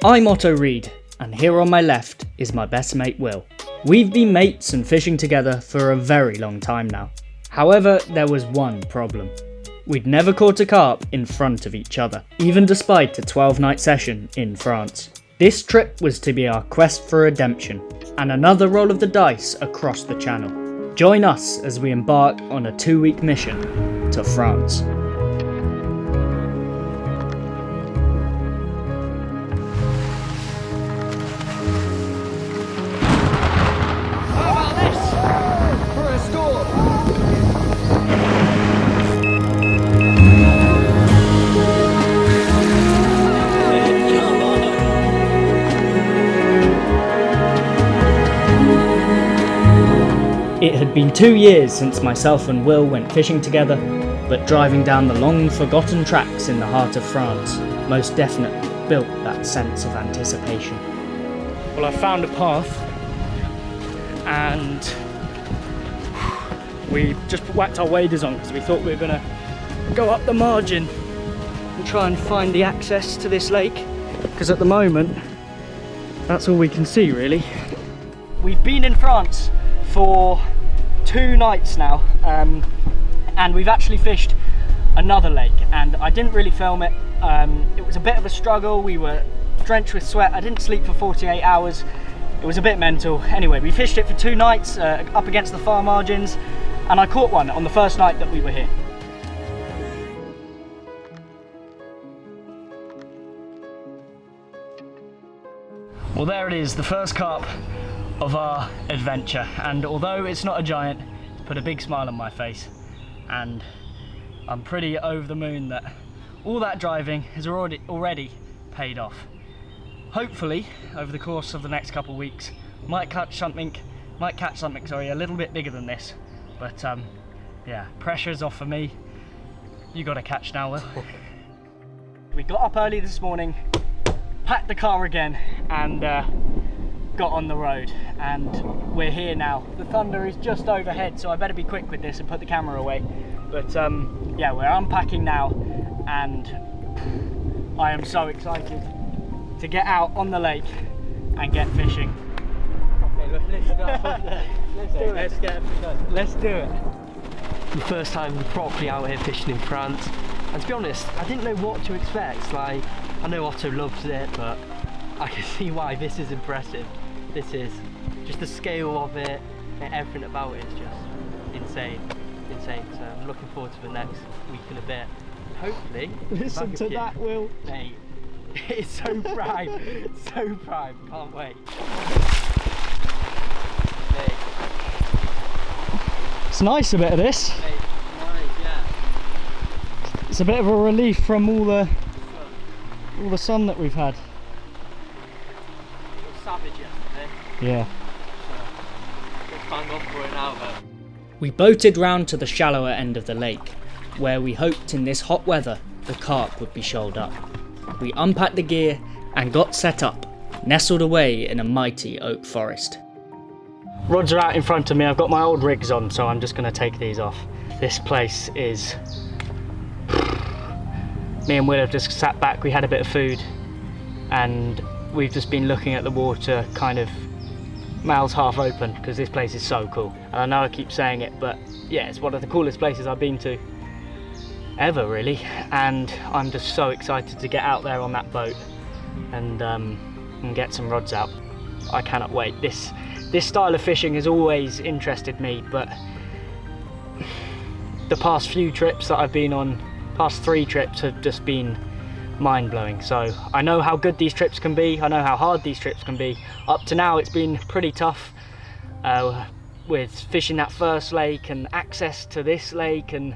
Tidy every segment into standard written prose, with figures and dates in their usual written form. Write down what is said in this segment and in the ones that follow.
I'm Otto Reed, and here on my left is my best mate Will. We've been mates and fishing together for a very long time now. However, there was one problem. We'd never caught a carp in front of each other, even despite a 12-night session in France. This trip was to be our quest for redemption, and another roll of the dice across the channel. Join us as we embark on a 2-week mission to France. It had been 2 years since myself and Will went fishing together, but driving down the long forgotten tracks in the heart of France most definitely built that sense of anticipation. Well, I found a path and we just whacked our waders on because we thought we were going to go up the margin and try and find the access to this lake, because at the moment that's all we can see really. We've been in France for 2 nights now, and we've actually fished another lake, and I didn't really film it. It was a bit of a struggle. We were drenched with sweat. I didn't sleep for 48 hours. It was a bit mental. Anyway, we fished it for 2 nights up against the far margins, and I caught one on the first night that we were here. Well, there it is, the first carp of our adventure, and although it's not a giant, it's put a big smile on my face, and I'm pretty over the moon that all that driving has already paid off. Hopefully over the course of the next couple of weeks might catch something a little bit bigger than this, but yeah, pressure's off for me. You got to catch now, Will. We got up early this morning, packed the car again, and got on the road, and we're here now. The thunder is just overhead, so I better be quick with this and put the camera away. But yeah, we're unpacking now, and I am so excited to get out on the lake and get fishing. Let's do it. The first time properly out here fishing in France, and to be honest, I didn't know what to expect. Like, I know Otto loves it, but I can see why this is impressive. This is just the scale of it, and everything about it is just insane. So I'm looking forward to the next week and a bit. Hopefully, Listen to that, Will. Mate, it's so prime, so prime. Can't wait. Mate. It's nice, a bit of this. Mate, nice, yeah. It's a bit of a relief from all the sun that we've had. It was savage yesterday. Yeah. Let's bang on for it now, though. We boated round to the shallower end of the lake, where we hoped in this hot weather the carp would be shoaled up. We unpacked the gear and got set up, nestled away in a mighty oak forest. Rods are out in front of me. I've got my old rigs on, so I'm just going to take these off. This place is... Me and Will have just sat back, we had a bit of food, and we've just been looking at the water kind of mouths half open, because this place is so cool. And I know I keep saying it, but yeah, it's one of the coolest places I've been to ever, really. And I'm just so excited to get out there on that boat and get some rods out. I cannot wait. This style of fishing has always interested me, but the past few trips that I've been on, past 3 trips, have just been mind-blowing. So I know how good these trips can be, I know how hard these trips can be. Up to now it's been pretty tough with fishing that first lake and access to this lake and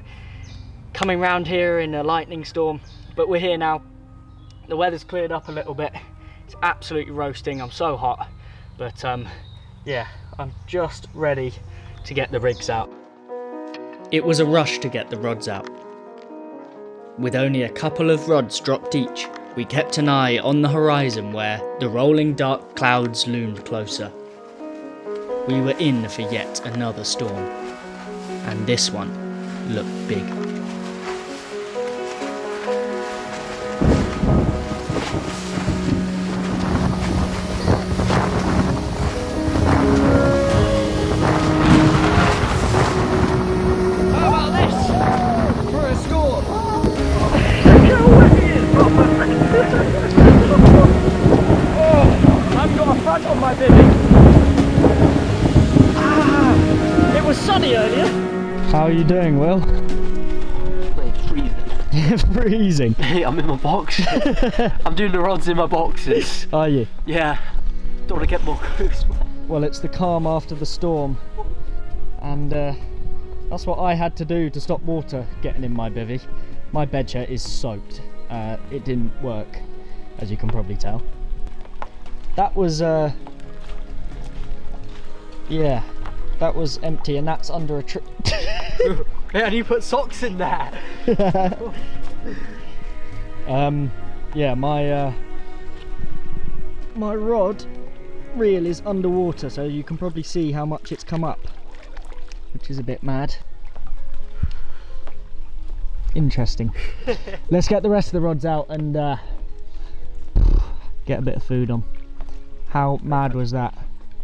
coming round here in a lightning storm, but we're here now. The weather's cleared up a little bit. It's absolutely roasting, I'm so hot, but yeah, I'm just ready to get the rigs out. It was a rush to get the rods out. With only a couple of rods dropped each, we kept an eye on the horizon where the rolling dark clouds loomed closer. We were in for yet another storm, and this one looked big. sunny earlier. How are you doing, Will? It's freezing. Freezing. Hey, I'm in my boxes. I'm doing the rods in my boxes. Are you? Yeah. Don't want to get more clothes. Well, it's the calm after the storm, and that's what I had to do to stop water getting in my bivvy. My bed chair is soaked. It didn't work, as you can probably tell. That was yeah, that was empty, and that's under a tree. Yeah, and you put socks in there. Yeah, my rod reel is underwater, so you can probably see how much it's come up, which is a bit mad. Interesting. Let's get the rest of the rods out and get a bit of food on. How mad was that?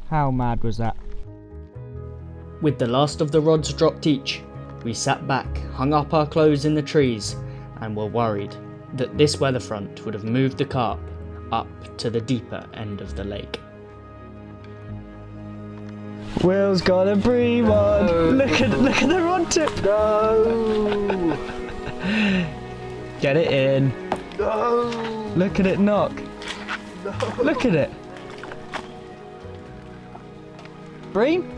How mad was that? With the last of the rods dropped each, we sat back, hung up our clothes in the trees, and were worried that this weather front would have moved the carp up to the deeper end of the lake. Will's got a bream on. No. Look at the rod tip. No. Get it in. No. Look at it knock. No. Look at it. Bream?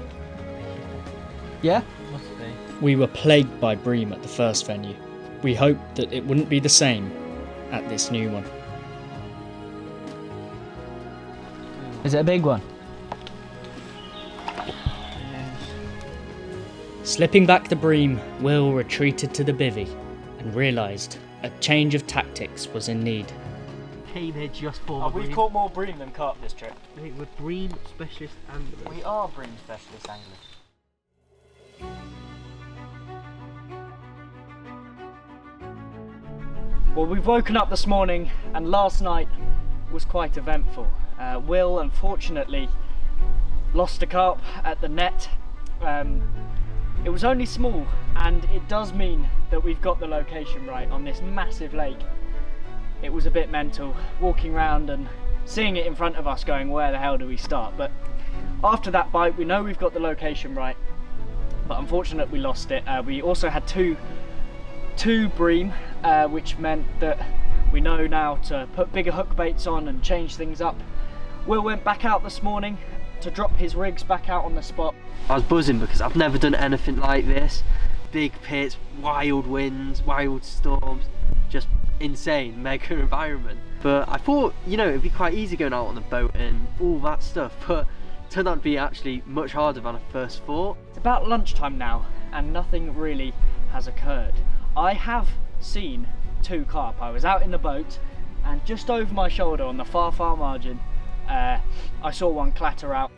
Yeah? Must be. We were plagued by bream at the first venue. We hoped that it wouldn't be the same at this new one. Is it a big one? Slipping back the bream, Will retreated to the bivvy and realised a change of tactics was in need. Came here just for We've caught more bream than carp this trip. We're bream specialist anglers. We are bream specialist anglers. Well, we've woken up this morning and last night was quite eventful. Will unfortunately lost a carp at the net. It was only small, and it does mean that we've got the location right on this massive lake. It was a bit mental walking around and seeing it in front of us going, where the hell do we start? But after that bite, we know we've got the location right, but unfortunately we lost it. We also had two bream, which meant that we know now to put bigger hook baits on and change things up. Will went back out this morning to drop his rigs back out on the spot. I was buzzing because I've never done anything like this. Big pits, wild winds, wild storms, just insane, mega environment. But I thought, you know, it'd be quite easy going out on the boat and all that stuff, but it turned out to be actually much harder than I first thought. It's about lunchtime now and nothing really has occurred. I have seen two carp. I was out in the boat and just over my shoulder on the far margin, I saw one clatter out.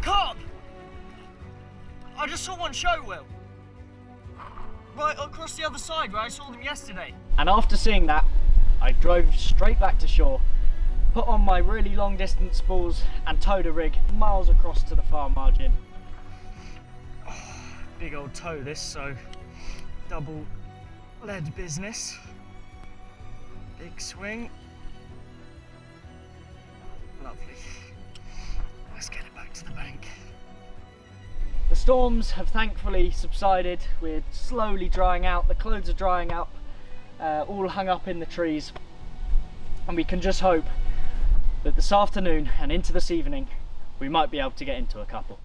Carp! I just saw one show, Will. Right across the other side where I saw them yesterday. And after seeing that, I drove straight back to shore, put on my really long distance spools and towed a rig miles across to the far margin. Oh, big old tow this, so double lead business. Big swing. Lovely. Let's get it back to the bank. The storms have thankfully subsided. We're slowly drying out. The clothes are drying up, all hung up in the trees. And we can just hope that this afternoon and into this evening, we might be able to get into a couple.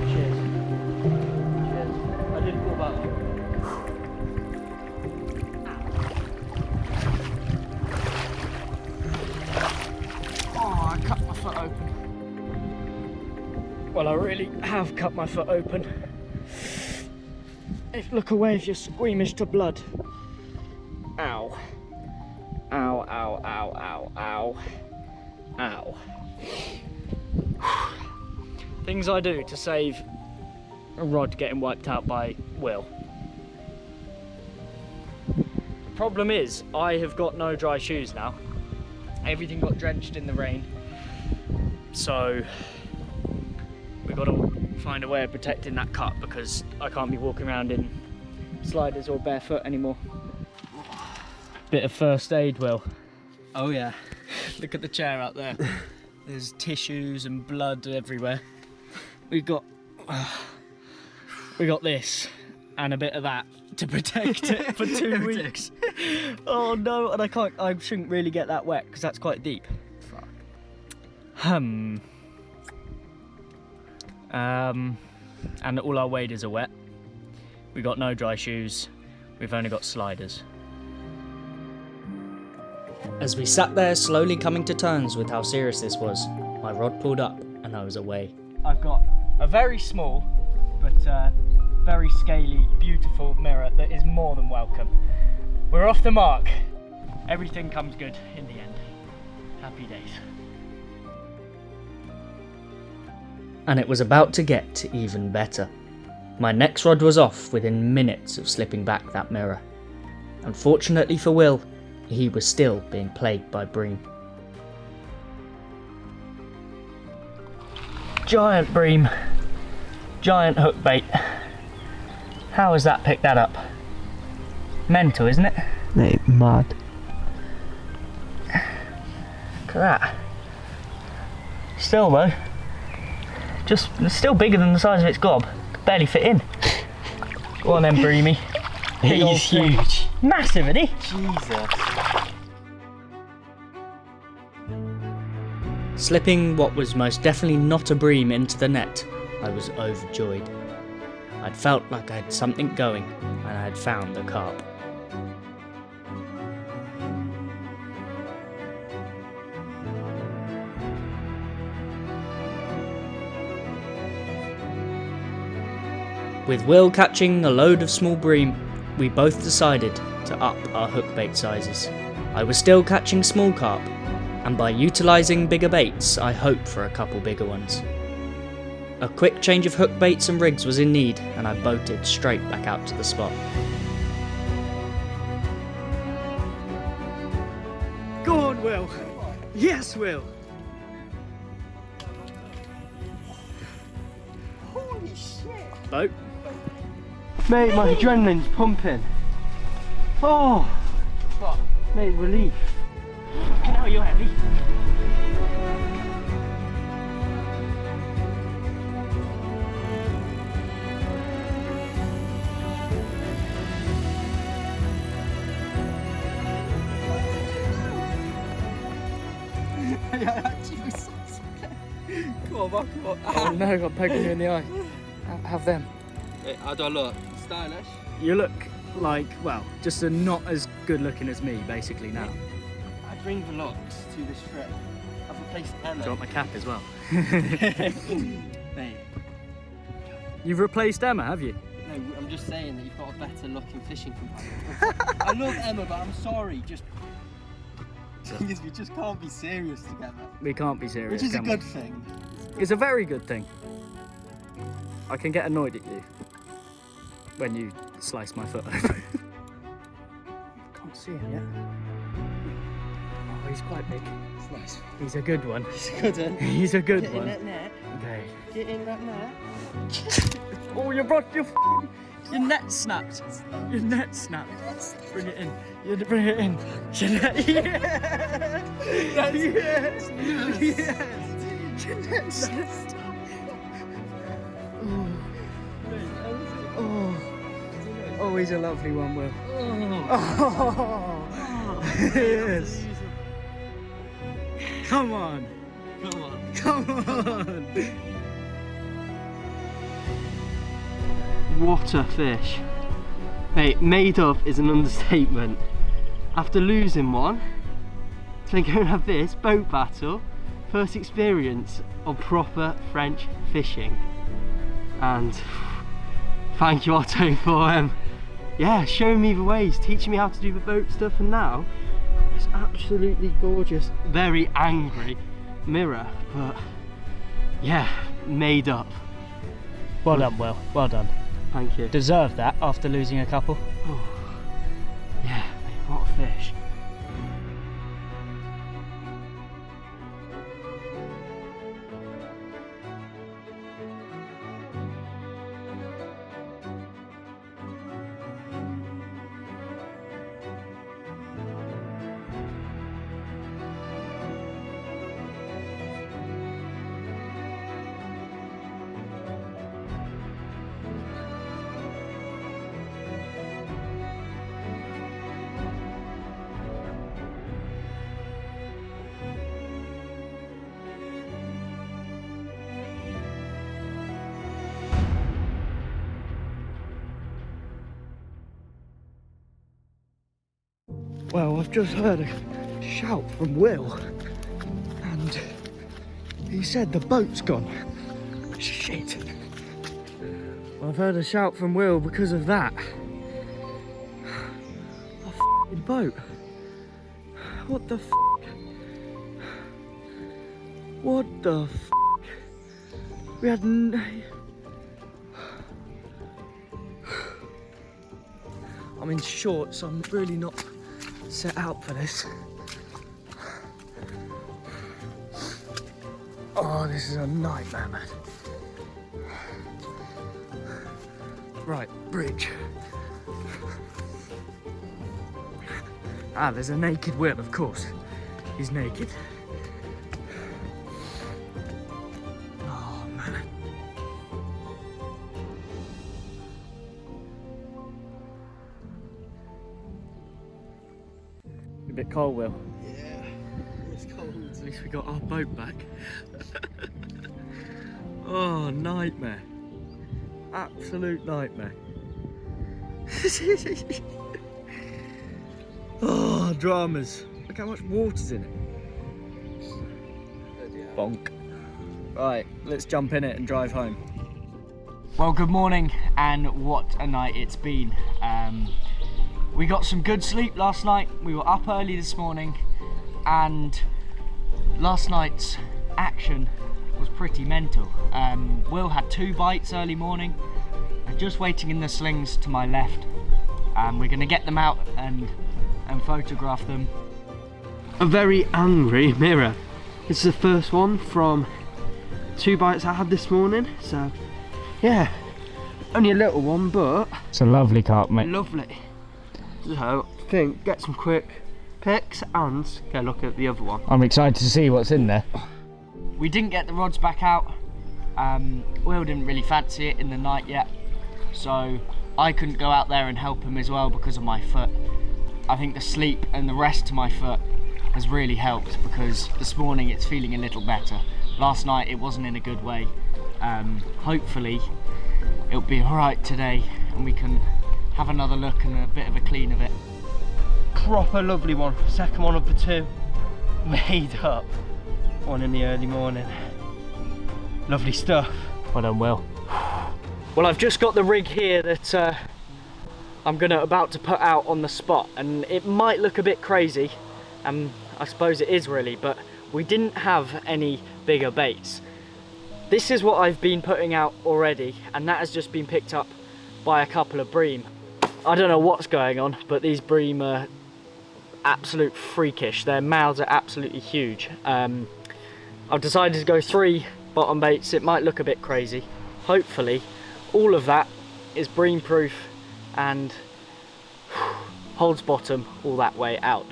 Cheers. Cheers. I didn't pull that one. Oh, I cut my foot open. Well, I really have cut my foot open. Look away if you're squeamish to blood. Ow. Ow, ow, ow, ow, ow. Ow. Things I do to save a rod getting wiped out by Will. The problem is, I have got no dry shoes now. Everything got drenched in the rain. So we've got to find a way of protecting that cut because I can't be walking around in sliders or barefoot anymore. Bit of first aid, Will. Oh yeah. Look at the chair out there. There's tissues and blood everywhere. We got this and a bit of that to protect it for 2 weeks. Oh no, and I shouldn't really get that wet because that's quite deep. Fuck. And all our waders are wet. We got no dry shoes. We've only got sliders. As we sat there slowly coming to terms with how serious this was, my rod pulled up and I was away. I've got a very small but very scaly, beautiful mirror that is more than welcome. We're off the mark. Everything comes good in the end. Happy days. And it was about to get even better. My next rod was off within minutes of slipping back that mirror. Unfortunately for Will, he was still being plagued by bream. Giant bream, giant hook bait. How has that picked that up? Mental, isn't it? Mate, mad. Look at that. Still though, it's still bigger than the size of its gob. Could barely fit in. Go on then, breamy. He's huge. Massive, isn't he? Jesus. Slipping what was most definitely not a bream into the net, I was overjoyed. I'd felt like I had something going and I had found the carp. With Will catching a load of small bream, we both decided to up our hook bait sizes. I was still catching small carp, and by utilising bigger baits, I hoped for a couple bigger ones. A quick change of hook baits and rigs was in need, and I boated straight back out to the spot. Go on, Will! Yes, Will! Holy shit! Boat. Mate, my adrenaline's pumping. Oh! What? Mate, relief. Now you're heavy. Come on, Mark, come on. Oh no, I'm poking you in the eye. Have them. Wait, how do I look? Stylish? You look like, well, just not as good looking as me, basically, now. I bring the looks to this trip. I've replaced Emma. Do you want my cap as well? Mate. You've replaced Emma, have you? No, I'm just saying that you've got a better looking fishing companion. I love Emma, but I'm sorry, just... thing is, we just can't be serious together. We can't be serious, Which is a can we? good thing. It's a very good thing. I can get annoyed at you when you slice my foot open. Can't see him yet. Oh, he's quite big. It's nice. He's a good one. It's a good one. He's a good Get one. in that net. Okay. Get in that net. Oh, your net snapped. Your net snapped. Bring it in. You had to bring it in. Your net. Yes. Yes. Yes. Your net snapped. Oh, he's a lovely one, Will. Oh. Yes. Come on. Come on. Come on. What a fish. Mate, made up is an understatement. After losing one, to then go and have this boat battle, first experience of proper French fishing. And thank you, Otto, for showing me the ways, teaching me how to do the boat stuff, and now it's absolutely gorgeous, very angry mirror, but yeah, made up. Well done, Will. Well done. Thank you. Deserved that after losing a couple. Oh, yeah, mate, what a fish. Well, I've just heard a shout from Will, and he said the boat's gone. Shit. I've heard a shout from Will because of that. A f***ing boat. What the f***? What the f***? We had I'm in shorts, so I'm really not set out for this. Oh, this is a nightmare, man. Right, bridge. Ah, there's a naked Will, of course. He's naked. Oh, man. A bit cold, Will. Yeah, it's cold. At least we got our boat back. Oh, nightmare. Absolute nightmare. Oh, dramas. Look how much water's in it. Bonk. Right, let's jump in it and drive home. Well, good morning, and what a night it's been. We got some good sleep last night. We were up early this morning, and last night's action was pretty mental. Will had 2 bites early morning. They're just waiting in the slings to my left. We're gonna get them out and photograph them. A very angry mirror. This is the first one from 2 bites I had this morning. So yeah, only a little one, but It's a lovely carp, mate. lovely. So I think get some quick pics and go look at the other one. I'm excited to see what's in there. We didn't get the rods back out. Will didn't really fancy it in the night yet, so I couldn't go out there and help him as well because of my foot. I think the sleep and the rest to my foot has really helped, because this morning it's feeling a little better. Last night it wasn't in a good way. Hopefully it'll be alright today and we can have another look and a bit of a clean of it. Proper lovely one. Second one of the 2. Made up. One in the early morning. Lovely stuff. Well done, Will. Well, I've just got the rig here that I'm about to put out on the spot, and it might look a bit crazy, and I suppose it is really, but we didn't have any bigger baits. This is what I've been putting out already, and that has just been picked up by a couple of bream. I don't know what's going on, but these bream are absolute freakish. Their mouths are absolutely huge. I've decided to go 3 bottom baits. It might look a bit crazy. Hopefully all of that is bream proof and holds bottom all that way out.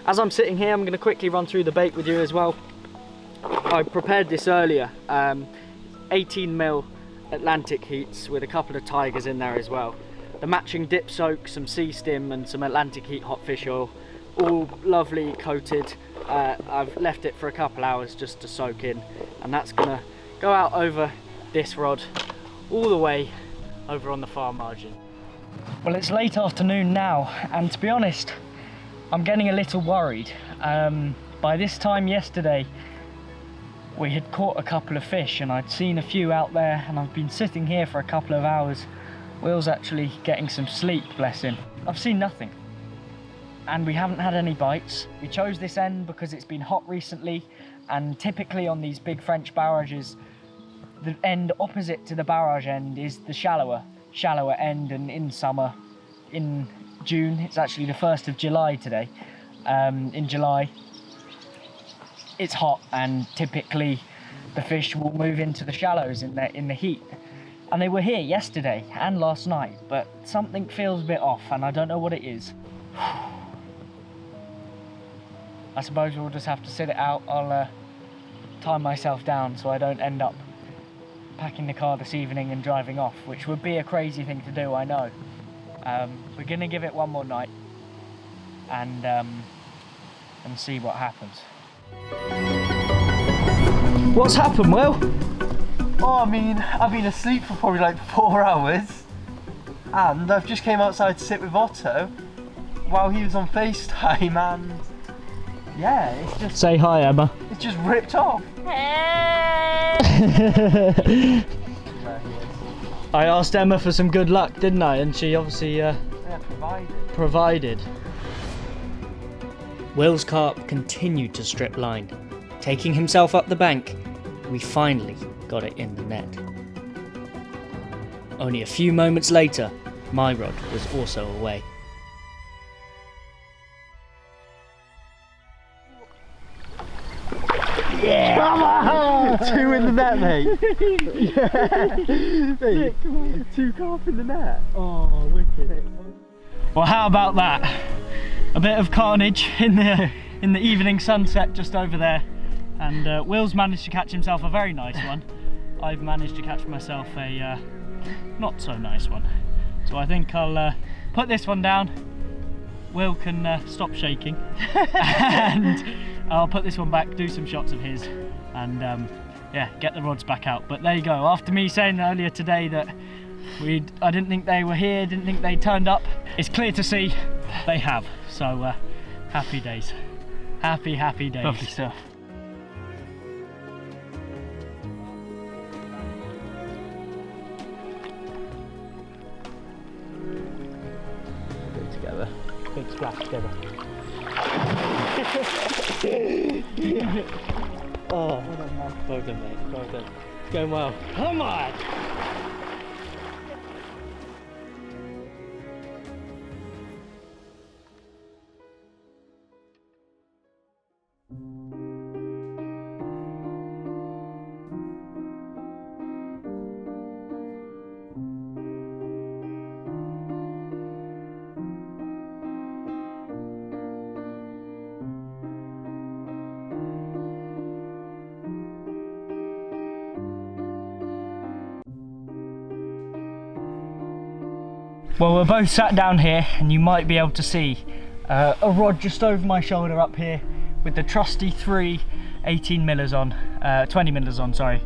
As I'm sitting here, I'm going to quickly run through the bait with you as well. I prepared this earlier, 18mm Atlantic heats with a couple of tigers in there as well. The matching dip soak, some sea stim and some Atlantic heat hot fish oil, all lovely coated. I've left it for a couple hours just to soak in, and that's gonna go out over this rod all the way over on the far margin. Well, it's late afternoon now, and to be honest, I'm getting a little worried. By this time yesterday we had caught a couple of fish and I'd seen a few out there, and I've been sitting here for a couple of hours. Will's actually getting some sleep, bless him. I've seen nothing, and we haven't had any bites. We chose this end because it's been hot recently, and typically on these big French barrages, the end opposite to the barrage end is the shallower end, and in summer, in June, it's actually the 1st of July today, in July, it's hot, and typically the fish will move into the shallows in the heat. And they were here yesterday and last night, but something feels a bit off and I don't know what it is. I suppose we'll just have to sit it out. I'll tie myself down so I don't end up packing the car this evening and driving off, which would be a crazy thing to do, I know. We're gonna give it one more night and see what happens. What's happened, Will? Oh, I mean, I've been asleep for probably like 4 hours, and I've just came outside to sit with Otto, while he was on FaceTime, and yeah, it's just Say hi, Emma. it's just ripped off. I asked Emma for some good luck, didn't I? And she obviously provided. Will's carp continued to strip line. Taking himself up the bank, we finally got it in the net. Only a few moments later, my rod was also away. Yeah! Come on! 2 in the net, mate. Yeah. Mate, come on. 2 carp in the net. Oh, wicked. Well, how about that? A bit of carnage in the evening sunset just over there, and Will's managed to catch himself a very nice one. I've managed to catch myself a not so nice one. So I think I'll put this one down. Will can stop shaking, and I'll put this one back, do some shots of his, and yeah, get the rods back out. But there you go. After me saying earlier today that I didn't think they were here, didn't think they turned up, it's clear to see they have. So happy days. Happy days. Lovely stuff. Together. Big splash together. Oh, well done, mate. Well done. It's going well. Come on! Well, we're both sat down here, and you might be able to see a rod just over my shoulder up here with the trusty 3 18 millers on, 20 millers on, sorry.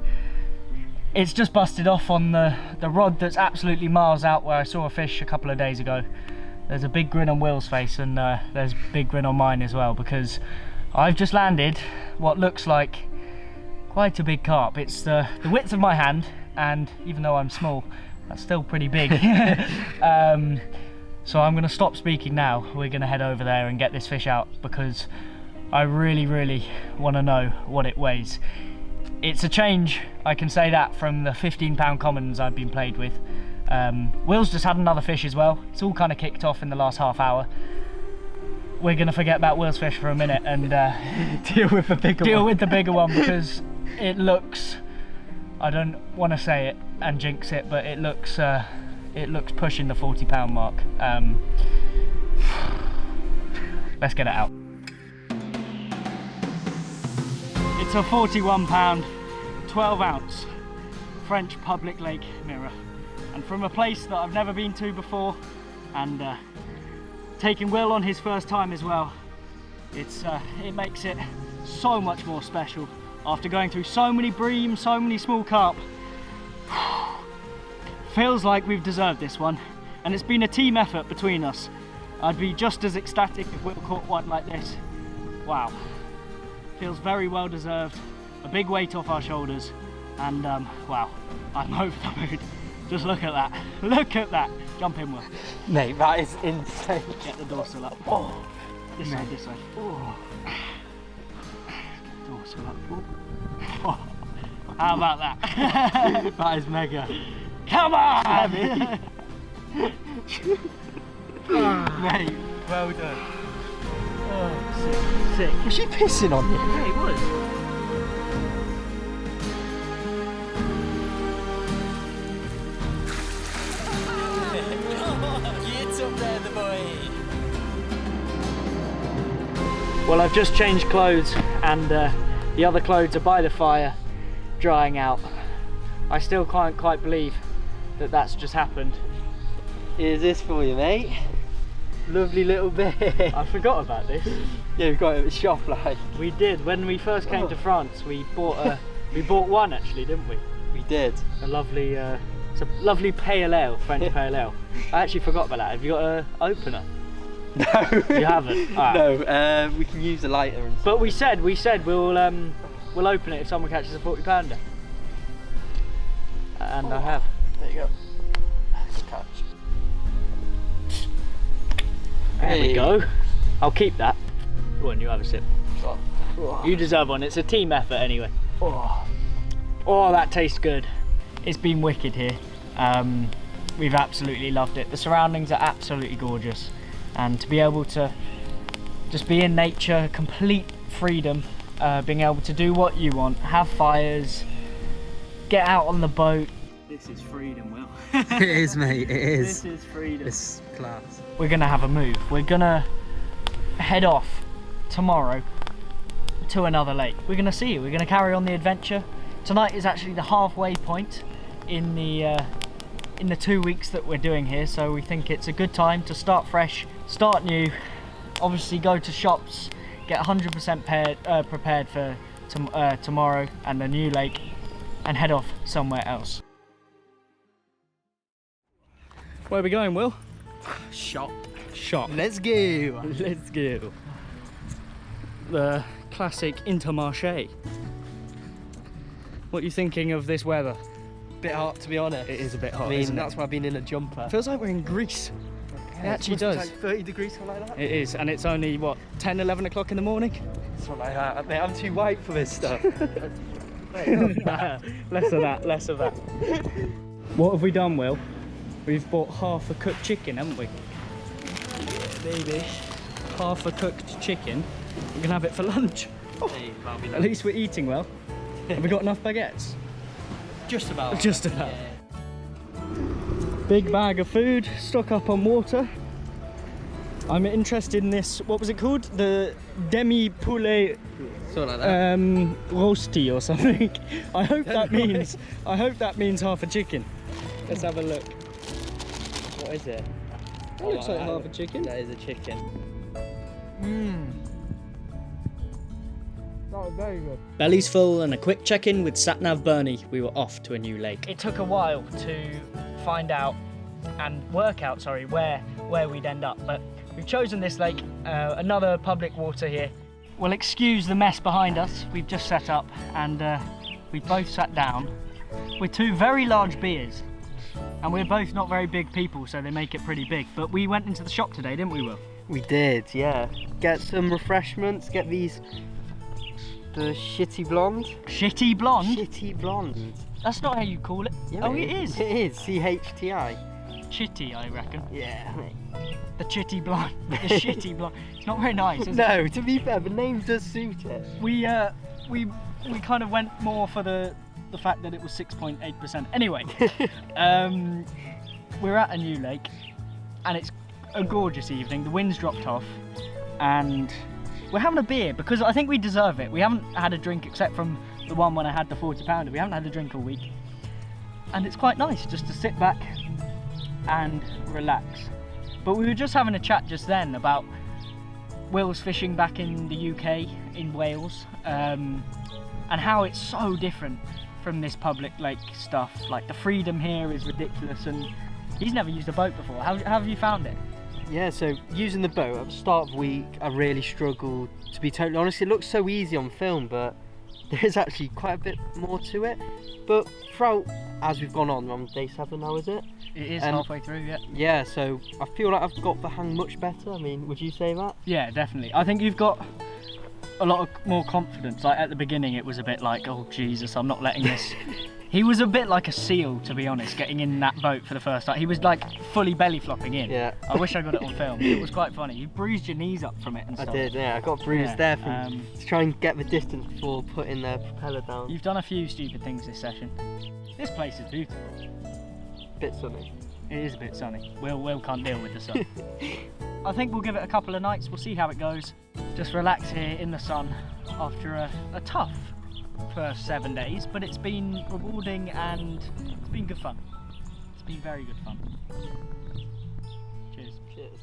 It's just busted off on the rod that's absolutely miles out where I saw a fish a couple of days ago. There's a big grin on Will's face, and there's a big grin on mine as well, because I've just landed what looks like quite a big carp. It's the width of my hand, and even though I'm small, that's still pretty big. So I'm going to stop speaking now. We're going to head over there and get this fish out, because I really want to know what it weighs. It's a change, I can say that, from the 15-pound commons I've been played with. Will's just had another fish as well. It's all kind of kicked off in the last half hour. We're going to forget about Will's fish for a minute and deal with the bigger one, because it looks, I don't want to say it and jinx it, but it looks pushing the 40-pound mark. Let's get it out. It's a 41-pound, 12-ounce French public lake mirror, and from a place that I've never been to before, and taking Will on his first time as well, it makes it so much more special. After going through so many bream, so many small carp, feels like we've deserved this one, and it's been a team effort between us. I'd be just as ecstatic if Will caught one like this. Wow, feels very well deserved, a big weight off our shoulders, and wow, I'm over the moon. Just look at that, look at that. Jump in, Will. Mate, that is insane. Get the dorsal up. Oh, this way, this way. Oh. Dorsal up. Oh. How about that? That is mega. Come on! Mate, well done. Oh, sick. Was she pissing on you? Yeah, it was. Get up there, the boy. Well, I've just changed clothes, and the other clothes are by the fire, drying out. I still can't quite believe that that's just happened. Here's this for you, mate. Lovely little bit. I forgot about this. Yeah, we got it at the shop, like. We did. When we first came to France, we bought one actually, didn't we? We did. A lovely, it's a lovely pale ale, French pale ale. I actually forgot about that. Have you got an opener? No. You haven't? Right. No, we can use a lighter and stuff. But we said we'll open it if someone catches a 40-pounder. And I have. There you go. Good catch. There we go. I'll keep that. Go on, you have a sip. Oh. You deserve one. It's a team effort anyway. Oh, that tastes good. It's been wicked here. We've absolutely loved it. The surroundings are absolutely gorgeous. And to be able to just be in nature, complete freedom, being able to do what you want, have fires, get out on the boat. This is freedom, Will. It is, mate, it is. This is freedom. It's class. We're gonna have a move. We're gonna head off tomorrow to another lake. We're gonna see you. We're gonna carry on the adventure. Tonight is actually the halfway point in the 2 weeks that we're doing here, so we think it's a good time to start fresh, start new, obviously go to shops, get 100% prepared for tomorrow and the new lake, and head off somewhere else. Where are we going, Will? Shop. Shop. Let's go. Let's go. The classic Intermarché. What are you thinking of this weather? Bit hot, to be honest. It is a bit hot, I mean, isn't that's it? why I've been in a jumper. Feels like we're in Greece. It actually does. Like 30 degrees, something like that. It is, and it's only, what, 10, 11 o'clock in the morning? Something like that. Mate, I'm too white for this stuff. Less of that, less of that. What have we done, Will? We've bought half a cooked chicken, haven't we? Maybe. Half a cooked chicken. We're gonna have it for lunch. Hey, that'll be nice. At least we're eating well. Have we got enough baguettes? Just about. Just about. Yeah. Big bag of food, stock up on water. I'm interested in this, what was it called? The demi poulet Something like that. rosti or something. I hope that means half a chicken. Let's have a look. What is it? That looks like half a chicken. That is a chicken. That was very good. Bellies full and a quick check-in with Satnav Bernie, we were off to a new lake. It took a while to find out and work out, where we'd end up, but we've chosen this lake, another public water here. Well, excuse the mess behind us. We've just set up and we both sat down with two very large beers, and we're both not very big people, so they make it pretty big. But we went into the shop today, didn't we, Will? We did, yeah. Get some refreshments, get these, the shitty blonde. Shitty blonde? Shitty blonde. That's not how you call it. Yeah, Oh, it is. It is, CHTI. Chitty, I reckon. Yeah, mate. The chitty blonde. The shitty blonde. It's not very nice, is it? No, to be fair, the name does suit it. We kind of went more for the fact that it was 6.8%. Anyway, we're at a new lake, and it's a gorgeous evening. The wind's dropped off, and we're having a beer because I think we deserve it. We haven't had a drink except from the one when I had the 40-pounder. We haven't had a drink all week, and it's quite nice just to sit back and relax. But we were just having a chat just then about Will's fishing back in the UK, in Wales, and how it's so different from this public lake stuff. Like, the freedom here is ridiculous, and he's never used a boat before. How have you found it? Yeah, so using the boat at the start of the week, I really struggled, to be totally honest. It looks so easy on film, but there is actually quite a bit more to it. But throughout, as we've gone on day 7 now, is it? It is halfway through, yeah. Yeah, so I feel like I've got the hang much better. I mean, would you say that? Yeah, definitely. I think you've got a lot more confidence. Like, at the beginning it was a bit like, oh Jesus, I'm not letting this. He was a bit like a seal, to be honest, getting in that boat for the first time. He was like fully belly flopping in. Yeah. I wish I got it on film. It was quite funny. You bruised your knees up from it and stuff. I did, yeah. I got bruised there from, to try and get the distance before putting the propeller down. You've done a few stupid things this session. This place is beautiful. Bit sunny. It is a bit sunny. Will can't deal with the sun. I think we'll give it a couple of nights. We'll see how it goes. Just relax here in the sun after a tough first 7 days, but it's been rewarding and it's been good fun. It's been very good fun. Cheers. Cheers.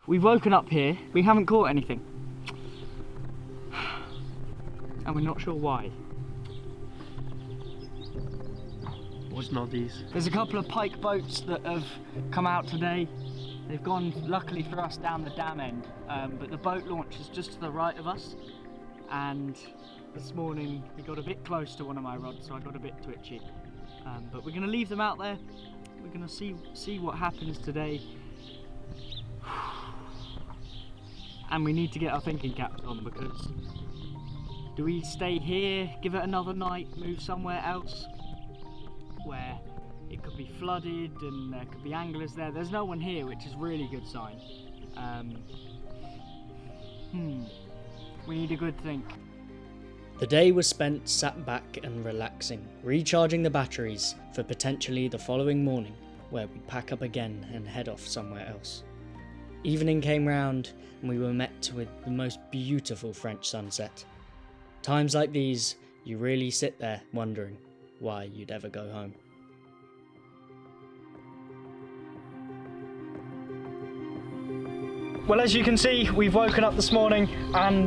We've woken up here. We haven't caught anything. and we're not sure why. What's noddies? There's a couple of pike boats that have come out today. They've gone, luckily for us, down the dam end, but the boat launch is just to the right of us, and this morning they got a bit close to one of my rods, so I got a bit twitchy. But we're going to leave them out there. We're going to see what happens today. And we need to get our thinking caps on, because do we stay here, give it another night, move somewhere else where it could be flooded and there could be anglers there? There's no one here, which is a really good sign. We need a good think. The day was spent sat back and relaxing, recharging the batteries for potentially the following morning, where we'd pack up again and head off somewhere else. Evening came round and we were met with the most beautiful French sunset. Times like these, you really sit there wondering why you'd ever go home. Well, as you can see, we've woken up this morning and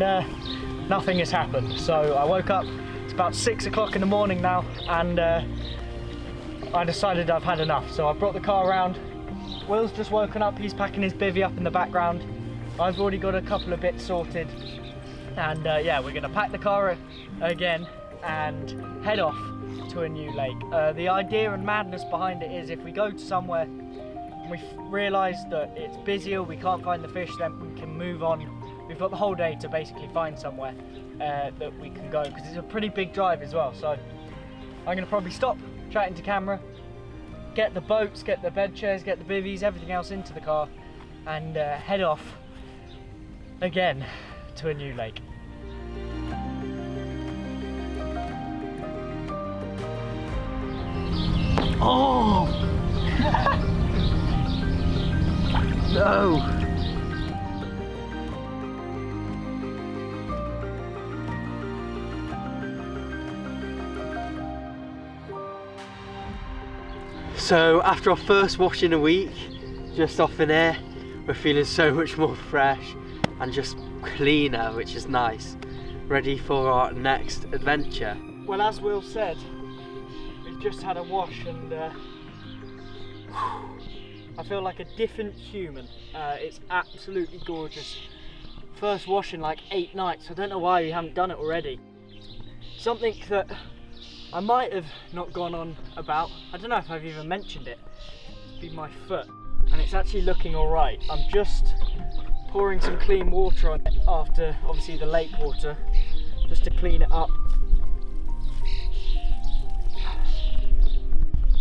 nothing has happened. So I woke up, it's about 6 o'clock in the morning now, and I decided I've had enough. So I brought the car around. Will's just woken up, he's packing his bivvy up in the background. I've already got a couple of bits sorted. And yeah, we're gonna pack the car again and head off to a new lake. The idea and madness behind it is, if we go to somewhere and we realise that it's busier, we can't find the fish, then we can move on. We've got the whole day to basically find somewhere that we can go, because it's a pretty big drive as well. So I'm gonna probably stop chatting to camera, get the boats, get the bed chairs, get the bivvies, everything else into the car, and head off again to a new lake. Oh! No! So after our first wash in a week, just off in air, we're feeling so much more fresh and just cleaner, which is nice. Ready for our next adventure. Well, as Will said, we've just had a wash and I feel like a different human. It's absolutely gorgeous. First wash in like 8 nights. I don't know why you haven't done it already. Something that I might have not gone on about, I don't know if I've even mentioned it, it's been my foot, and it's actually looking alright. I'm just pouring some clean water on it after obviously the lake water, just to clean it up.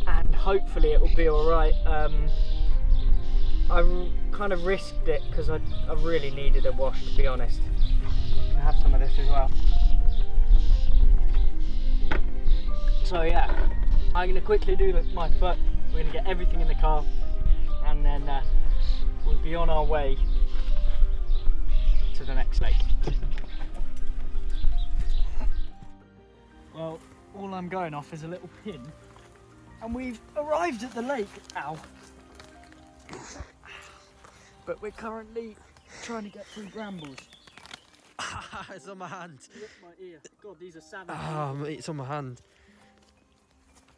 And hopefully it will be alright. I kind of risked it because I really needed a wash, to be honest. I have some of this as well. So yeah, I'm going to quickly do my foot, we're going to get everything in the car, and then we'll be on our way to the next lake. Well, all I'm going off is a little pin, and we've arrived at the lake. Ow. But we're currently trying to get through brambles. It's on my hand. Look at my ear. God, these are savage. Oh, it's on my hand.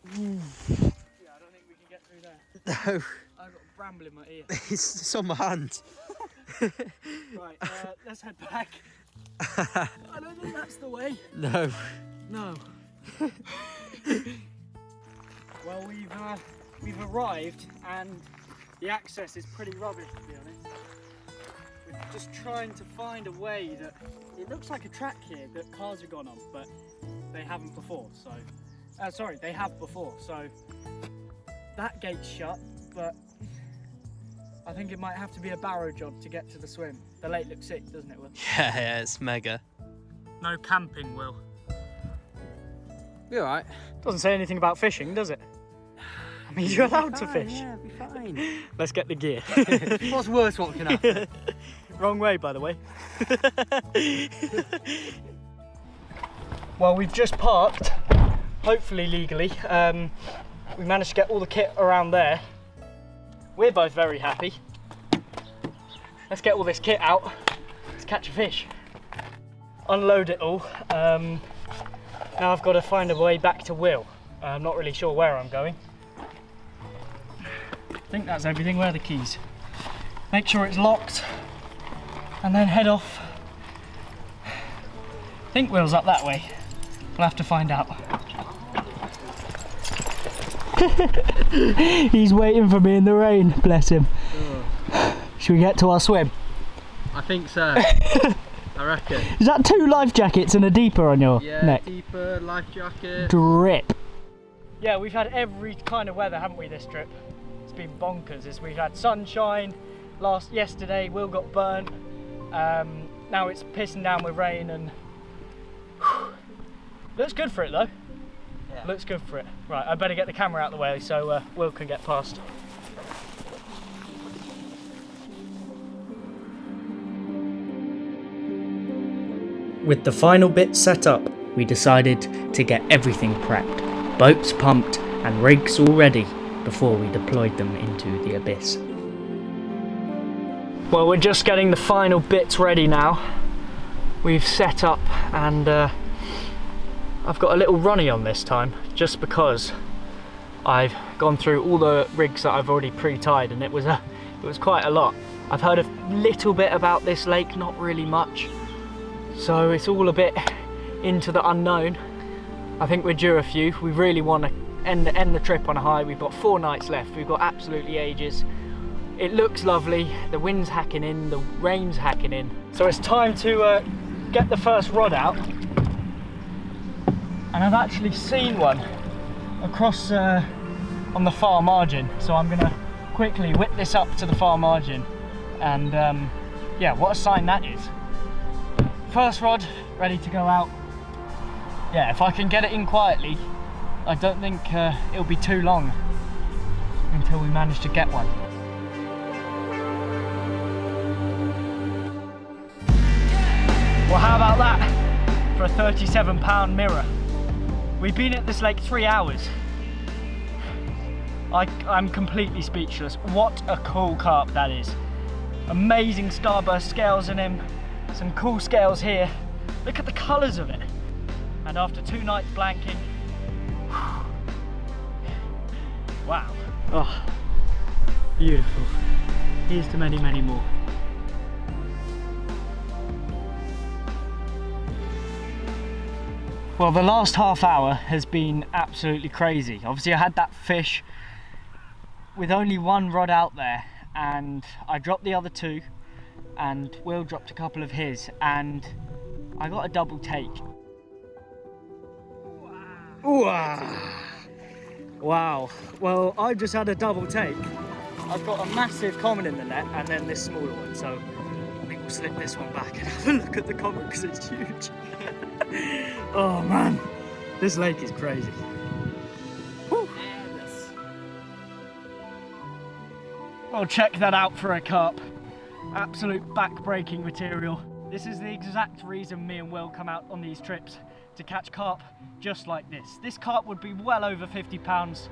Yeah, I don't think we can get through there. No. I've got a bramble in my ear. It's on my hand. Right, let's head back. I don't think that's the way. No. No. Well, we've arrived and the access is pretty rubbish, to be honest. We're just trying to find a way that it looks like a track here that cars have gone on, but they haven't before. So, sorry, they have before. So that gate's shut, but I think it might have to be a barrow job to get to the swim. The lake looks sick, doesn't it, Will? Yeah, it's mega. No camping, Will. Be alright. Doesn't say anything about fishing, does it? I mean, you're allowed to fish. Yeah, be fine. Let's get the gear. What's worse what can happen? Wrong way, by the way. Well, we've just parked, hopefully legally. We managed to get all the kit around there. We're both very happy. Let's get all this kit out. Let's catch a fish. unload it all. Now I've got to find a way back to Will. I'm not really sure where I'm going. I think that's everything. Where are the keys? Make sure it's locked and then head off. I think Will's up that way. We'll have to find out. He's waiting for me in the rain, bless him. Should we get to our swim? I think so. I reckon. Is that 2 life jackets and a deeper on your neck? Yeah, deeper, life jacket. Drip. Yeah, we've had every kind of weather, haven't we, this trip? It's been bonkers. We've had sunshine. Yesterday, Will got burnt. Now it's pissing down with rain and looks good for it though. Yeah. Looks good for it. Right, I better get the camera out of the way so Will can get past. With the final bit set up, we decided to get everything prepped. Boats pumped and rigs all ready before we deployed them into the abyss. Well, we're just getting the final bits ready now. We've set up and I've got a little runny on this time just because I've gone through all the rigs that I've already pre-tied and it was quite a lot. I've heard a little bit about this lake, not really much. So it's all a bit into the unknown. I think we're due a few. We really want to end the trip on a high. We've got 4 nights left. We've got absolutely ages. It looks lovely. The wind's hacking in, the rain's hacking in. So it's time to get the first rod out. And I've actually seen one across on the far margin. So I'm gonna quickly whip this up to the far margin. And yeah, what a sign that is. First rod ready to go out. Yeah, if I can get it in quietly, I don't think it'll be too long until we manage to get one. Well, how about that for a 37-pound mirror? We've been at this lake 3 hours. I'm completely speechless. What a cool carp that is. Amazing starburst scales in him. Some cool scales here. Look at the colours of it. And after 2 nights blanking, wow. Oh, beautiful. Here's to many, many more. Well, the last half hour has been absolutely crazy. Obviously I had that fish with only 1 rod out there and I dropped the other 2 and Will dropped a couple of his and I got a double take. Wow. Wow. Well, I've just had a double take. I've got a massive common in the net and then this smaller one, so I think we'll slip this one back and have a look at the common because it's huge. Oh man, this lake is crazy. Whew. Well, check that out for a carp. Absolute back-breaking material. This is the exact reason me and Will come out on these trips, to catch carp just like this. This carp would be well over 50 pounds.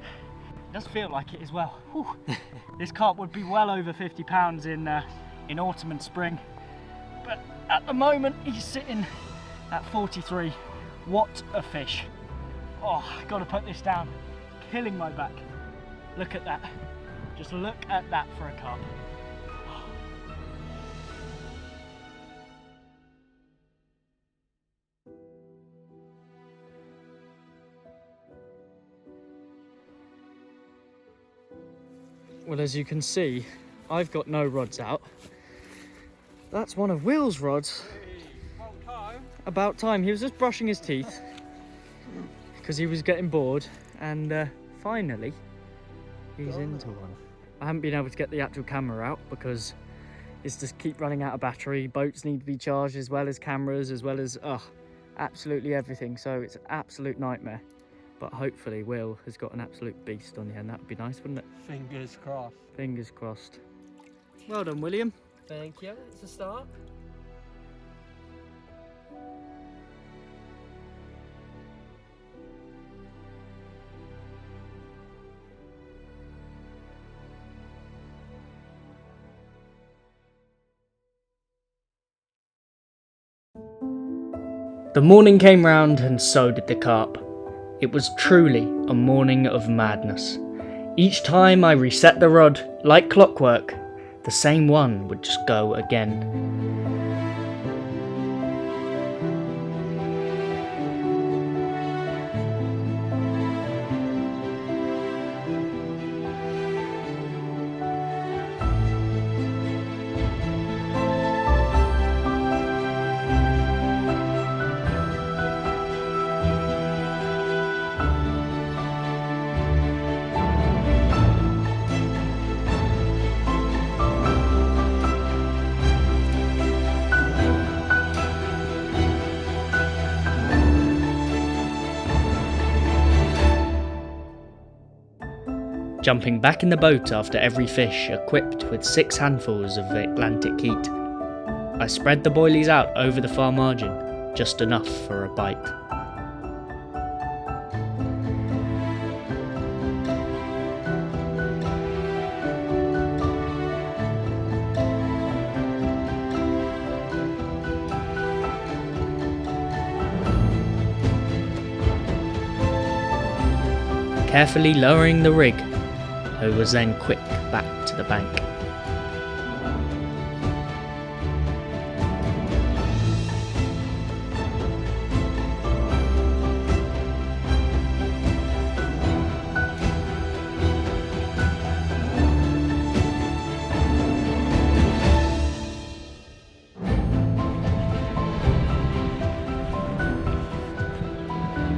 It does feel like it as well. This carp would be well over 50 pounds in autumn and spring. But at the moment, he's sitting at 43. What a fish. Oh, I've got to put this down. Killing my back. Look at that. Just look at that for a carp. Well, as you can see, I've got no rods out. That's one of Will's rods. About time. He was just brushing his teeth because he was getting bored, and finally he's into one. I haven't been able to get the actual camera out because it's just keep running out of battery. Boats need to be charged as well as cameras, as well as absolutely everything, so it's an absolute nightmare. But hopefully Will has got an absolute beast on the end. That would be nice, wouldn't it? Fingers crossed. Fingers crossed. Well done, William. Thank you. It's a start. The morning came round and so did the carp. It was truly a morning of madness. Each time I reset the rod, like clockwork, the same one would just go again. Jumping back in the boat after every fish, equipped with 6 handfuls of Atlantic heat. I spread the boilies out over the far margin, just enough for a bite. Carefully lowering the rig, I was then quick back to the bank.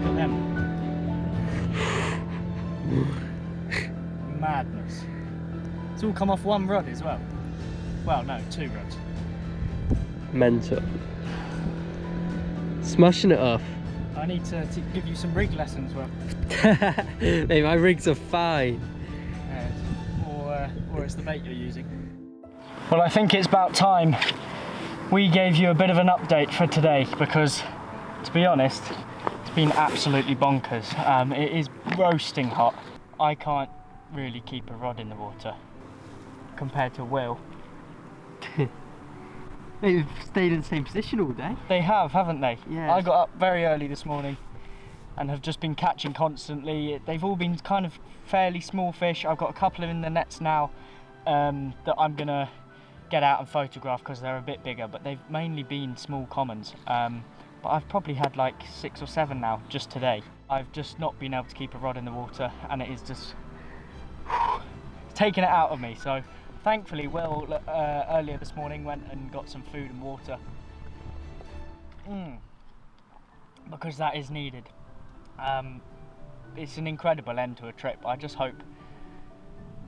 Look at them. Madness. It's all come off one rod as well. Well, no, 2 rods. Mental. Smashing it off. I need to give you some rig lessons, well. Mate, my rigs are fine. Or it's the bait you're using. Well, I think it's about time we gave you a bit of an update for today because, to be honest, it's been absolutely bonkers. It is roasting hot. I can't really keep a rod in the water compared to Will. They've stayed in the same position all day. They have, haven't they? Yeah. I got up very early this morning and have just been catching constantly. They've all been kind of fairly small fish. I've got a couple in the nets now that I'm gonna get out and photograph because they're a bit bigger, but they've mainly been small commons. But I've probably had like 6 or 7 now just today. I've just not been able to keep a rod in the water and it is just taking it out of me. So thankfully Will earlier this morning went and got some food and water because that is needed. It's an incredible end to a trip. I just hope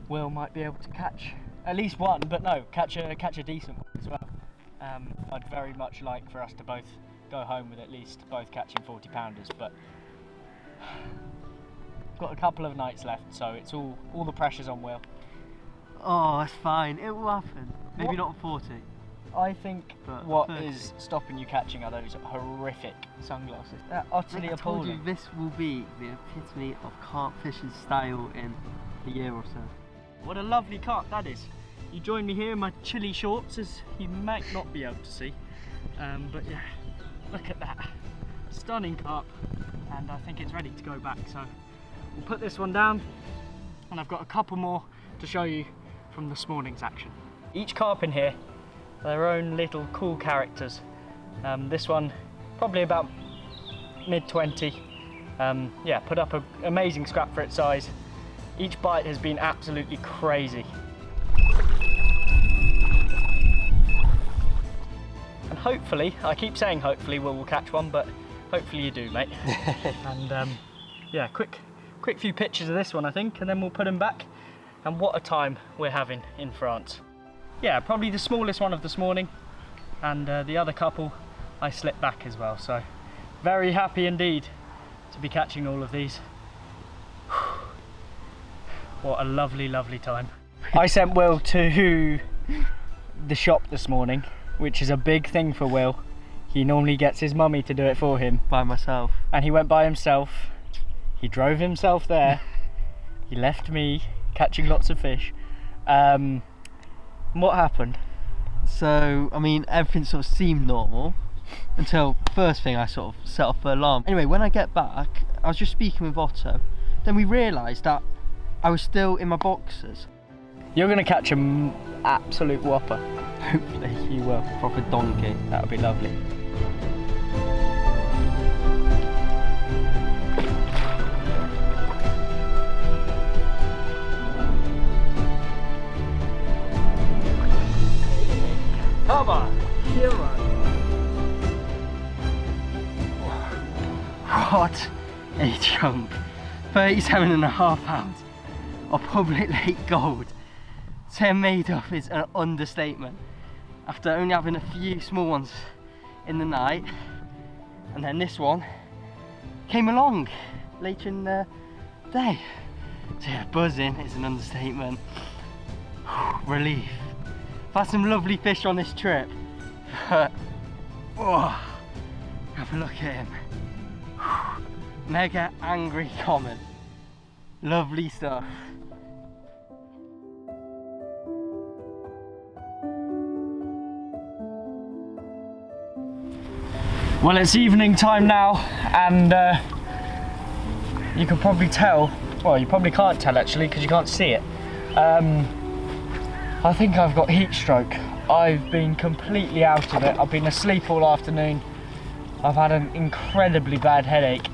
Will might be able to catch at least one, but no, catch a decent one as well. I'd very much like for us to both go home with at least both catching 40 pounders, but got a couple of nights left, so it's all the pressure's on Will. Oh, it's fine. It will happen. Maybe What? not 40. I think But what 30. is stopping you catching are those horrific sunglasses. They're utterly I told appalling. you this will be the epitome of carp fishing style in a year or so. What a lovely carp that is. You join me here in my chilly shorts, as you might not be able to see. But yeah, look at that. Stunning carp. And I think it's ready to go back. So we'll put this one down. And I've got a couple more to show you from this morning's action. Each carp in here, their own little cool characters. This one, probably about mid-20. Yeah, put up an amazing scrap for its size. Each bite has been absolutely crazy. And hopefully, I keep saying hopefully we'll catch one, but hopefully you do, mate. And yeah, quick few pictures of this one, I think, and then we'll put him back. And what a time we're having in France. Yeah, probably the smallest one of this morning, and the other couple I slipped back as well, so very happy indeed to be catching all of these. What a lovely, lovely time. I sent Will to the shop this morning, which is a big thing for Will. He normally gets his mummy to do it for him. By myself. And he went by himself. He drove himself there. He left me catching lots of fish. What happened? So, I mean, everything sort of seemed normal, until first thing I sort of set off the alarm. Anyway, when I get back, I was just speaking with Otto. Then we realised that I was still in my boxers. You're going to catch an absolute whopper. Hopefully you will. Proper donkey. That would be lovely. Come on. What a chunk. 37.5 pounds of public lake gold. 10 made up is an understatement. After only having a few small ones in the night, and then this one came along later in the day. So yeah, buzzing is an understatement. Relief. I've had some lovely fish on this trip, but oh, have a look at him. Mega angry common. Lovely stuff. Well, it's evening time now, and you can probably tell, well, you probably can't tell actually because you can't see it. I think I've got heat stroke. I've been completely out of it. I've been asleep all afternoon. I've had an incredibly bad headache.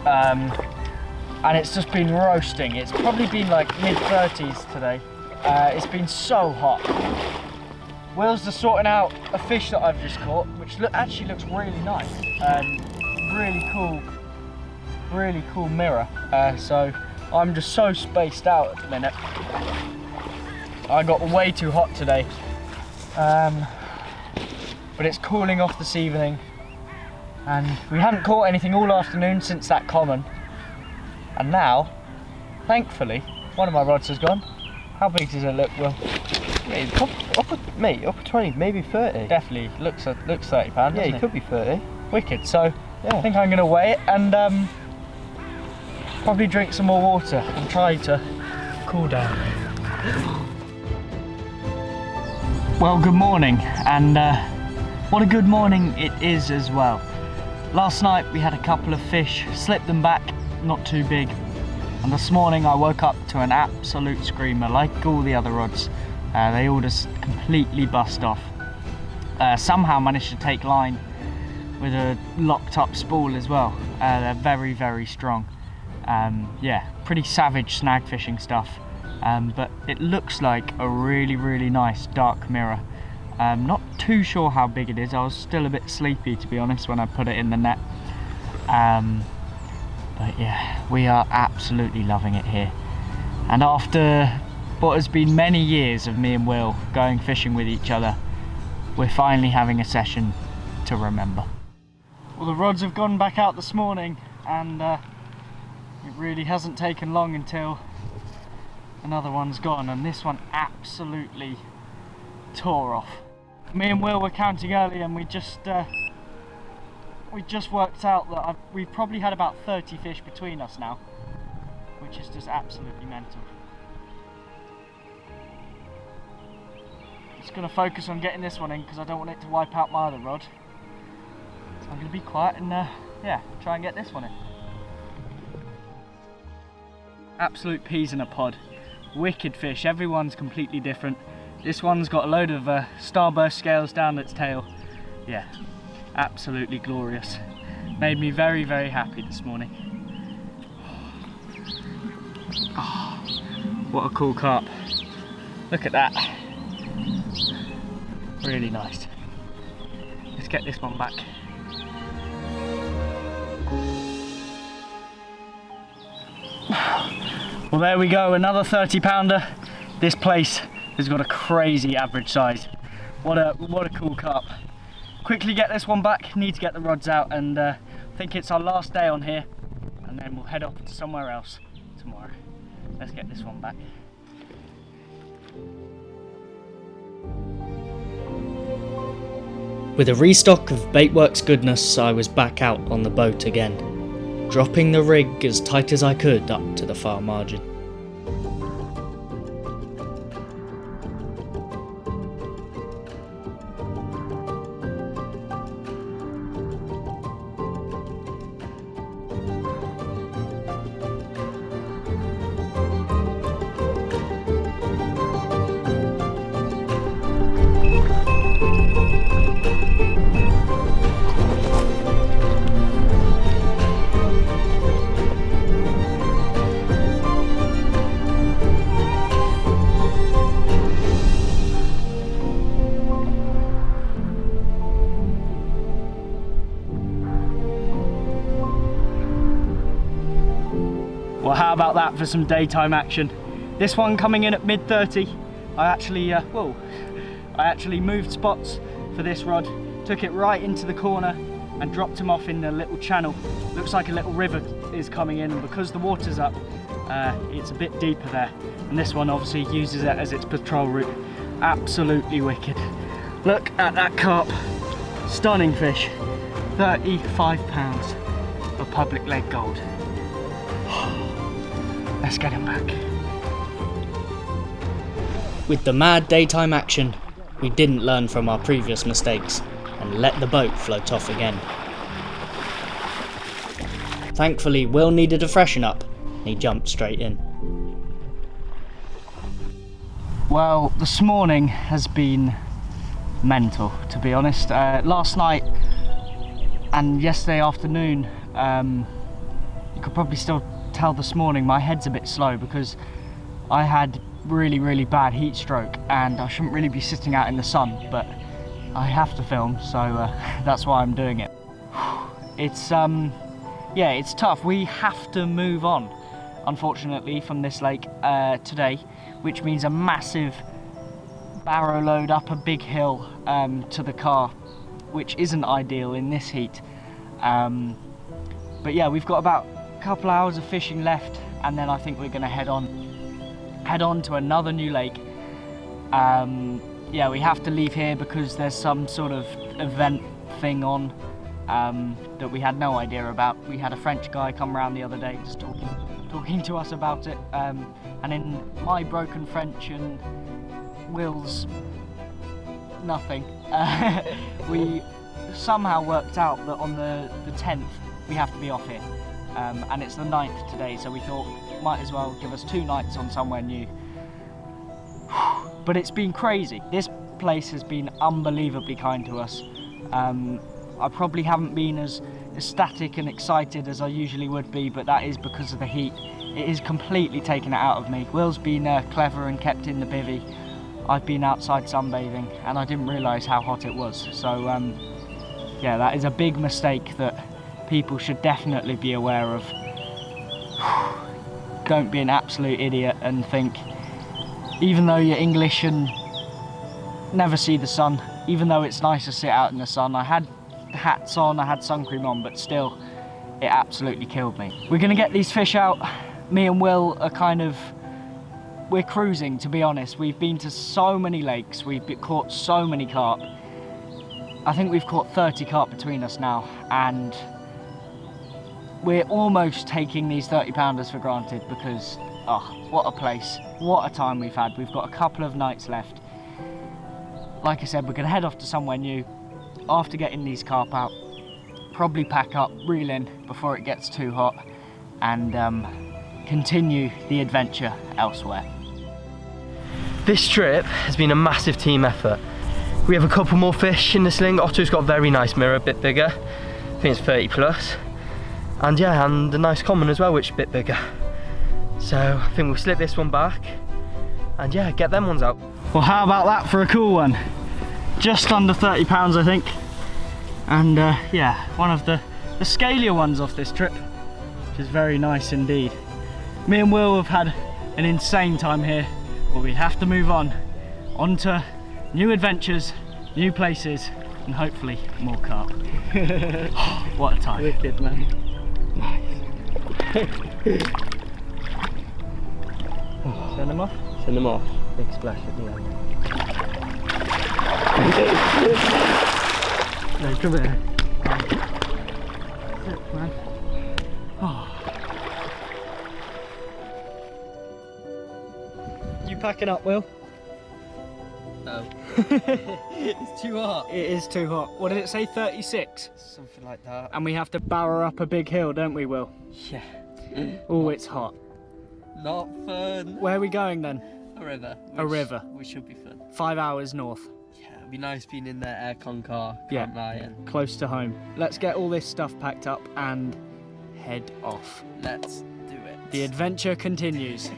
And it's just been roasting. It's probably been like mid-30s today. It's been so hot. Will's just sorting out a fish that I've just caught, which actually looks really nice. Really cool mirror. So I'm just so spaced out at the minute. I got way too hot today. But it's cooling off this evening. And we hadn't caught anything all afternoon since that common. And now, thankfully, one of my rods has gone. How big does it look, Will? Mate, up 20, maybe 30. Definitely looks 30 pounds. Yeah, doesn't it could be 30. Wicked. So Yeah. I think I'm going to weigh it and probably drink some more water and try to cool down. Well, good morning, and what a good morning it is as well. Last night we had a couple of fish, slipped them back, not too big, and this morning I woke up to an absolute screamer like all the other rods. They all just completely bust off. Somehow managed to take line with a locked up spool as well. They're very, very strong. Yeah, pretty savage snag fishing stuff. But it looks like a really, really nice dark mirror. Not too sure how big it is. I was still a bit sleepy, to be honest, when I put it in the net. But yeah, we are absolutely loving it here. And after what has been many years of me and Will going fishing with each other, we're finally having a session to remember. Well, the rods have gone back out this morning, and it really hasn't taken long until another one's gone, and this one absolutely tore off. Me and Will were counting earlier, and we just worked out that we've probably had about 30 fish between us now, which is just absolutely mental. Just going to focus on getting this one in because I don't want it to wipe out my other rod. So I'm going to be quiet and yeah, try and get this one in. Absolute peas in a pod. Wicked fish, everyone's completely different. This one's got a load of starburst scales down its tail. Yeah, absolutely glorious. Made me very, very happy this morning. Oh, what a cool carp. Look at that. Really nice. Let's get this one back. Well, there we go, another 30 pounder. This place has got a crazy average size. What a cool carp. Quickly get this one back, need to get the rods out, and I think it's our last day on here, and then we'll head off to somewhere else tomorrow. Let's get this one back. With a restock of Baitworks goodness, I was back out on the boat again, dropping the rig as tight as I could up to the far margin. how about that for some daytime action? This one coming in at mid-30. I actually moved spots for this rod, took it right into the corner and dropped him off in a little channel. Looks like a little river is coming in, and because the water's up, it's a bit deeper there. And this one obviously uses it as its patrol route. Absolutely wicked. Look at that carp. Stunning fish. 35 pounds of public leg gold. Let's get him back. With the mad daytime action, we didn't learn from our previous mistakes and let the boat float off again. Thankfully, Will needed a freshen up and he jumped straight in. Well, this morning has been mental, to be honest. Last night and yesterday afternoon, you could probably still tell this morning my head's a bit slow because I had really bad heat stroke and I shouldn't really be sitting out in the sun, but I have to film, so that's why I'm doing it. It's yeah, it's tough. We have to move on, unfortunately, from this lake today, which means a massive barrow load up a big hill to the car, which isn't ideal in this heat. But yeah, we've got about a couple hours of fishing left, and then I think we're going to head on to another new lake. Yeah, we have to leave here because there's some sort of event thing on that we had no idea about. We had a French guy come around the other day just talking to us about it, and in my broken French and Will's nothing, we somehow worked out that on the 10th we have to be off here, and it's the 9th today, so we thought might as well give us 2 nights on somewhere new. But it's been crazy. This place has been unbelievably kind to us. I probably haven't been as ecstatic and excited as I usually would be, but that is because of the heat. It has completely taken it out of me. Will's been clever and kept in the bivvy. I've been outside sunbathing and I didn't realise how hot it was. So yeah, that is a big mistake that people should definitely be aware of. Don't be an absolute idiot and think, even though you're English and never see the sun, even though it's nice to sit out in the sun. I had hats on, I had sun cream on, but still, it absolutely killed me. We're gonna get these fish out. Me and Will are we're cruising, to be honest. We've been to so many lakes, we've caught so many carp. I think we've caught 30 carp between us now, and we're almost taking these 30-pounders for granted because, oh, what a place, what a time we've had. We've got a couple of nights left. Like I said, we're gonna head off to somewhere new after getting these carp out, probably pack up, reel in before it gets too hot, and continue the adventure elsewhere. This trip has been a massive team effort. We have a couple more fish in the sling. Otto's got a very nice mirror, a bit bigger. I think it's 30 plus. And yeah, and a nice common as well, which is a bit bigger. So I think we'll slip this one back and yeah, get them ones out. Well, how about that for a cool one? Just under 30 pounds, I think. And yeah, one of the scalier ones off this trip, which is very nice indeed. Me and Will have had an insane time here, but we have to move on to new adventures, new places, and hopefully more carp. What a time. Wicked, man. Nice. Send them off? Send them off. Big splash at the end. No, come here. That's it, man. Oh. You packing up, Will? No. It's too hot. It is too hot. What did it say, 36? Something like that. And we have to barrow up a big hill, don't we, Will? Yeah. Oh, it's hot. Not fun. Where are we going then? A river. A river. Which should be fun. 5 hours north. Yeah, it'd be nice being in their aircon car. Yeah. Can't lie. And Close to home. Let's get all this stuff packed up and head off. let's do it. The adventure continues.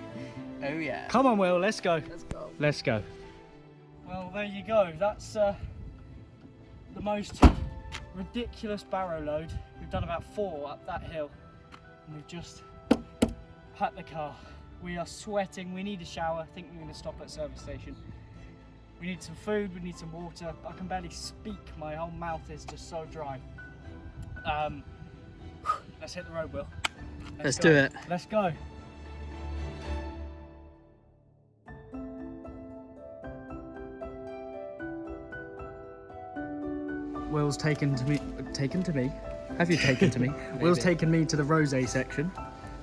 Oh yeah. Come on, Will, let's go. Let's go. Let's go. Well, there you go. That's the most ridiculous barrow load. We've done about 4 up that hill, and we've just Pack the car. We are sweating, we need a shower. I think we're going to stop at a service station. We need some food, we need some water. I can barely speak, my whole mouth is just so dry. Let's hit the road, Will. Let's do it. Let's go. Will's taken to me. Have you taken to me? Will's taken me to the rosé section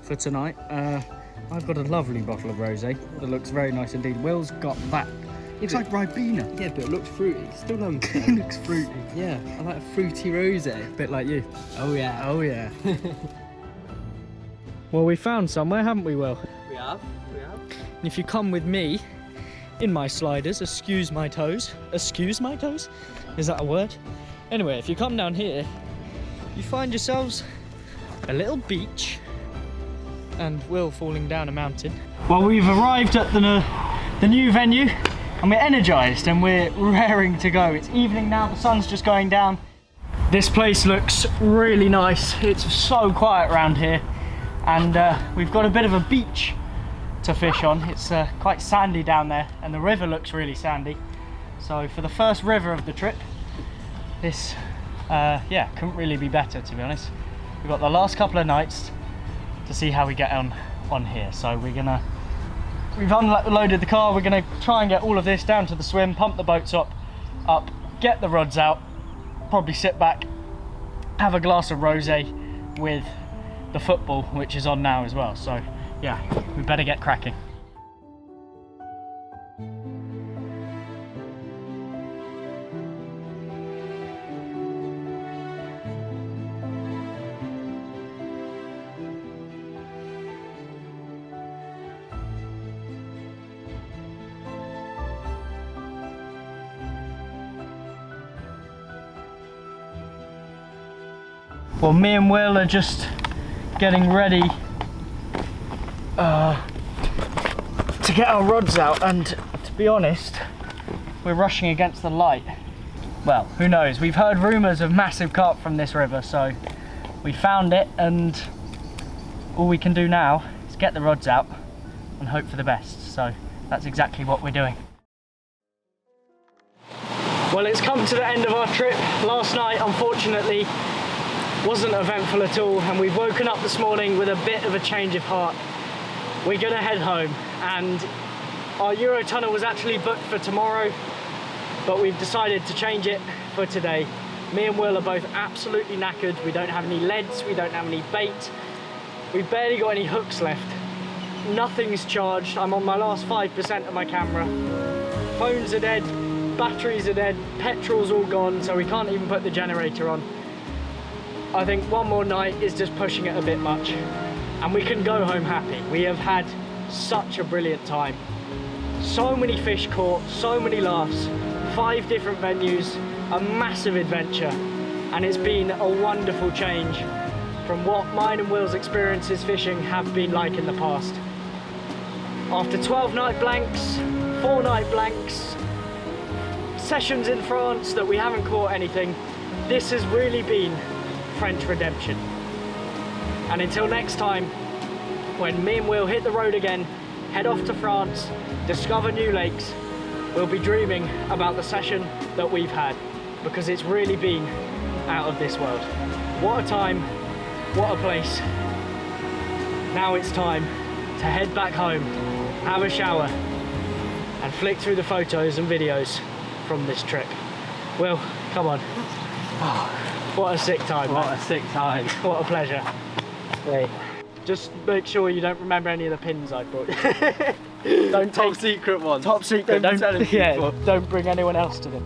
for tonight. I've got a lovely bottle of rosé that looks very nice indeed. Will's got that. Looks like Ribena. Yeah, but it looks fruity. Still don't. It looks fruity. Yeah, I like a fruity rosé. A bit like you. Oh yeah. Oh yeah. Well, we found somewhere, haven't we, Will? We have. And if you come with me in my sliders, excuse my toes. Excuse my toes? Is that a word? Anyway, if you come down here, you find yourselves a little beach and Will falling down a mountain. Well, we've arrived at the new venue and we're energised and we're raring to go. It's evening now, the sun's just going down. This place looks really nice. It's so quiet around here and we've got a bit of a beach to fish on. It's quite sandy down there and the river looks really sandy. So for the first river of the trip, this yeah, couldn't really be better, to be honest. We've got the last couple of nights to see how we get on here. So we've unloaded the car, we're gonna try and get all of this down to the swim, pump the boats up, get the rods out, probably sit back, have a glass of rosé with the football, which is on now as well. So yeah, we better get cracking. Well, me and Will are just getting ready to get our rods out, and to be honest, we're rushing against the light. Well, who knows? We've heard rumours of massive carp from this river, so we found it, and all we can do now is get the rods out and hope for the best. So that's exactly what we're doing. Well, it's come to the end of our trip. Last night, unfortunately, wasn't eventful at all, and we've woken up this morning with a bit of a change of heart. We're gonna head home, and our Eurotunnel was actually booked for tomorrow, but we've decided to change it for today. Me and Will are both absolutely knackered. We don't have any leads, we don't have any bait, we've barely got any hooks left. Nothing's charged. I'm on my last 5% of my camera. Phones are dead, batteries are dead, petrol's all gone, so we can't even put the generator on. I think one more night is just pushing it a bit much, and we can go home happy. We have had such a brilliant time. So many fish caught, so many laughs, 5 different venues, a massive adventure, and it's been a wonderful change from what mine and Will's experiences fishing have been like in the past. After 12 night blanks, 4 night blanks, sessions in France that we haven't caught anything, this has really been French redemption. And until next time, when me and Will hit the road again, head off to France, discover new lakes, we'll be dreaming about the session that we've had, because it's really been out of this world. What a time, what a place. Now it's time to head back home, have a shower, and flick through the photos and videos from this trip. Will, come on. Oh. What a sick time, What man. a sick time. What a pleasure. Wait. Just make sure you don't remember any of the pins I brought you. Don't Top secret one. Top secret. Don't tell Yeah, people. don't bring anyone else to them.